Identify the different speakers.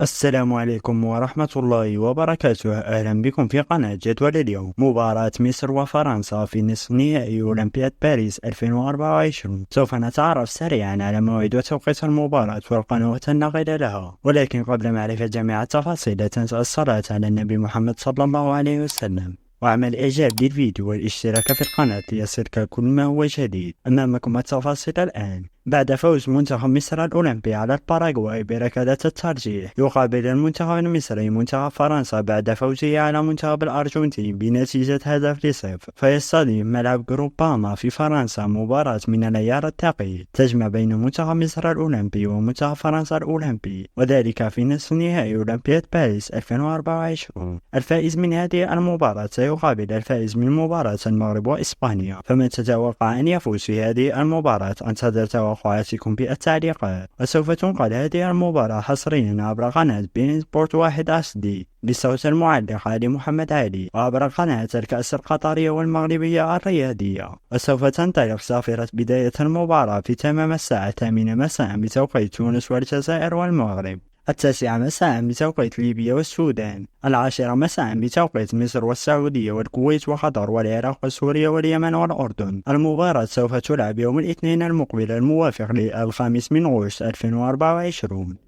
Speaker 1: السلام عليكم ورحمة الله وبركاته. أهلا بكم في قناة جدول اليوم. مباراة مصر وفرنسا في نصف نهائي أولمبياد باريس 2024. سوف نتعرف سريعا على موعد وتوقيت المباراة والقنوات الناقلة لها، ولكن قبل معرفة جميع التفاصيل لا تنسى الصلاة على النبي محمد صلى الله عليه وسلم، واعمل إعجاب للفيديو والاشتراك في القناة ليصلك كل ما هو جديد. أمامكم التفاصيل الآن. بعد فوز منتخب مصر الأولمبي على الباراغواي بركلات الترجيح، يقابل المنتخب المصري منتخب فرنسا بعد فوزه على منتخب الأرجنتين بنتيجة 1-0، فيستضيف ملعب جروباما في فرنسا مباراة من العيار الثقيل تجمع بين منتخب مصر الأولمبي ومنتخب فرنسا الأولمبي، وذلك في نصف نهائي أولمبياد باريس 2024. الفائز من هذه المباراة سيقابل الفائز من مباراة المغرب وإسبانيا. فمن تتوقع أن يفوز في هذه المباراة؟ انتظر توقعاتكم بالتعليقات. وسوف تنقل هذه المباراة حصريا عبر قناة بين سبورت 1 HD بصوت المعلق علي محمد علي، وعبر قناة الكأس القطرية والمغربية الرياضية. وسوف تنطلق صافرة بداية المباراة في تمام الساعة 8 مساء بتوقيت تونس والجزائر والمغرب، 9 مساء بتوقيت ليبيا والسودان، 10 مساء بتوقيت مصر والسعودية والكويت وقطر والعراق وسوريا واليمن والأردن. المباراة سوف تلعب يوم الاثنين المقبل الموافق للخامس من غشت 2024.